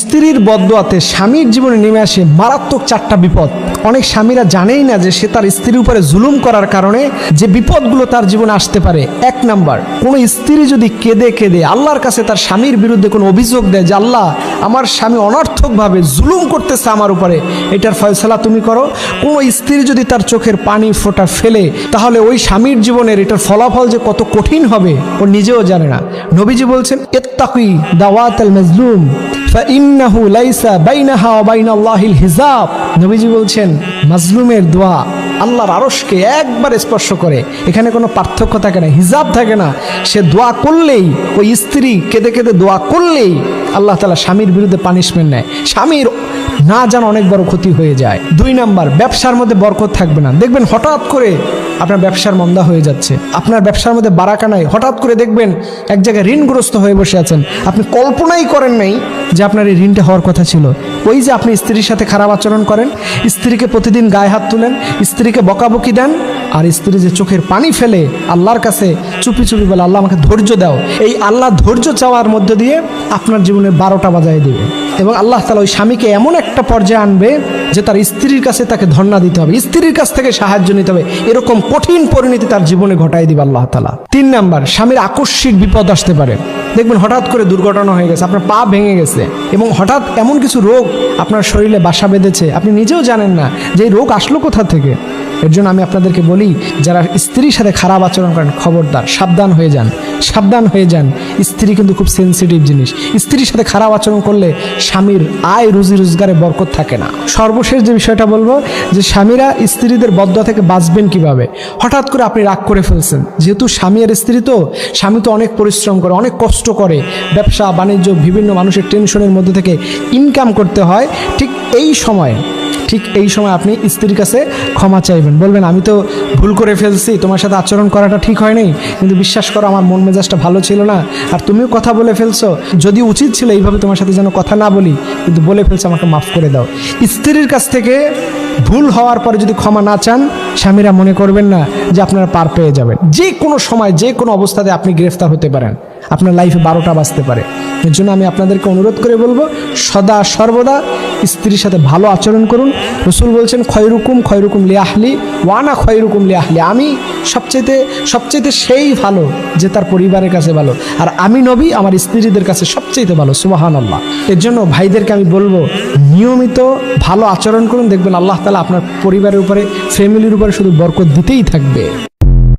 স্ত্রীর বদদোয়াতে স্বামীর জীবনে নেমে আসে মারাত্মক 4টা বিপদ। অনেক স্বামীরা জানেই না যে সে তার স্ত্রীর উপরে জুলুম করার কারণে যে বিপদগুলো তার জীবনে আসতে পারে। 1 নাম্বার, কোনো স্ত্রী যদি কেঁদে কেঁদে আল্লাহর কাছে তার স্বামীর বিরুদ্ধে কোনো অভিযোগ দেয় যে আল্লাহ, আমার স্বামী অনর্থকভাবে জুলুম করতেছে আমার উপরে, এটার ফয়সালা তুমি করো। কোনো স্ত্রী যদি তার চোখের পানি ফোঁটা ফেলে, তাহলে ওই স্বামীর জীবনের এটার ফলাফল যে কত কঠিন হবে ও নিজেও জানে না। নবীজি বলছেন, ইত্তাকি দাওয়াতাল মাজলুম ফাইন্নাহু লাইসা বাইনাহা ওয়া বাইনাল্লাহিল হিজাব। নবীজি বলছেন, মাজলুমের দোয়া আল্লাহর আরশকে একবার স্পর্শ করে, এখানে কোনো পার্থক্য থাকে না, হিজাব থাকে না। সে দোয়া করলেই, ওই স্ত্রী কেঁদে কেঁদে দোয়া করলেই আল্লাহ তাআলা স্বামীর বিরুদ্ধে পানিশমেন্ট নেয়, স্বামীর না জানা অনেক বড় ক্ষতি হয়ে যায়। 2 নাম্বার, ব্যবসার মধ্যে বরকত থাকবে না। দেখবেন হঠাৎ করে আপনার ব্যবসার মন্দা হয়ে যাচ্ছে, আপনার ব্যবসার মধ্যে বারাকা নাই। হঠাৎ করে দেখবেন এক জায়গায় ঋণগ্রস্ত হয়ে বসে আছেন, আপনি কল্পনাই করেন নাই যে আপনার এই ঋণটা হওয়ার কথা ছিল। ওই যে আপনি স্ত্রীর সাথে খারাপ আচরণ করেন, স্ত্রীকে প্রতিদিন গায়ে হাত তুলেন, স্ত্রীকে বকাবকি দেন, আর স্ত্রী যে চোখের পানি ফেলে আল্লাহর কাছে চুপি চুপি বলে আল্লাহ আমাকে ধৈর্য দাও, এই আল্লাহ ধৈর্য চাওয়ার মধ্যে দিয়ে আপনার জীবনে 12টা বাজায় দেবে। এবং আল্লাহ তাআলা ওই স্বামীকে এমন একটা পর্যায়ে আনবে যে তার স্ত্রীর কাছে তাকে ধর্ণা দিতে হবে, স্ত্রীর কাছ থেকে সাহায্য নিতে হবে, এরকম কঠিন পরিণতি তার জীবনে ঘটায় দিবে আল্লাহ তাআলা। 3 নাম্বার, স্বামীর আকস্মিক বিপদ আসতে পারে। দেখবেন হঠাৎ করে দুর্ঘটনা হয়ে গেছে, আপনার পা ভেঙে গেছে, এবং হঠাৎ এমন কিছু রোগ আপনার শরীরে বাসা বেঁধেছে, আপনি নিজেও জানেন না যে এই রোগ আসলো কোথা থেকে। এর জন্য আমি আপনাদেরকে বলি, যারা স্ত্রীর সাথে খারাপ আচরণ করেন, খবরদার, সাবধান হয়ে যান, সাবধান হয়ে যান। স্ত্রী কিন্তু খুব সেন্সিটিভ জিনিস। স্ত্রীর সাথে খারাপ আচরণ করলে স্বামীর আয় রুজি রোজগারে বরকত থাকে না। সর্বশেষ যে বিষয়টা বলবো, যে স্বামীরা স্ত্রীদের বদদোয়া থেকে বাঁচবেন কিভাবে। হঠাৎ করে আপনি রাগ করে ফেলছেন, যেহেতু স্বামী আর স্ত্রী তো, স্বামী তো অনেক পরিশ্রম করে, অনেক কষ্ট করে, ব্যবসা বাণিজ্য বিভিন্ন মানুষের টেনশনের মধ্যে থেকে ইনকাম করতে হয়। ঠিক এই সময় আপনি স্ত্রীর কাছে ক্ষমা চাইবেন, বলবেন আমি তো ভুল করে ফেলছি, তোমার সাথে আচরণ করাটা ঠিক হয় নাই, কিন্তু বিশ্বাস করো আমার মন মেজাজটা ভালো ছিল না, আর তুমিও কথা বলে ফেলছো, যদি উচিত ছিল এইভাবে তোমার সাথে যেন কথা না বলি, কিন্তু বলে ফেলছো, আমাকে মাফ করে দাও। স্ত্রীর কাছ থেকে ভুল হওয়ার পরে যদি ক্ষমা না চান, স্বামীরা মনে করবেন না যে আপনারা পার পেয়ে যাবেন। যে কোনো সময় যে কোনো অবস্থাতে আপনি গ্রেফতার হতে পারেন, আপনার লাইফে 12টা বাজতে পারে। এর জন্য আমি আপনাদেরকে অনুরোধ করে বলবো, সদা সর্বদা স্ত্রীর সাথে ভালো আচরণ করুন। রাসূল বলছেন, খয়রুকুম লিআহলি ওয়া আনা খয়রুকুম লিআহলি। আমি সবচেয়ে সেই ভালো যে তার পরিবারের কাছে ভালো, আর আমি নবী আমার স্ত্রীদের কাছে সবচেয়ে ভালো। সুবহানাল্লাহ। এর জন্য ভাইদেরকে আমি বলবো, নিয়মিত ভালো আচরণ করুন, দেখবেন আল্লাহ তাআলা আপনার পরিবারের উপরে, ফ্যামিলির উপরে শুধু বরকত দিতেই থাকবে।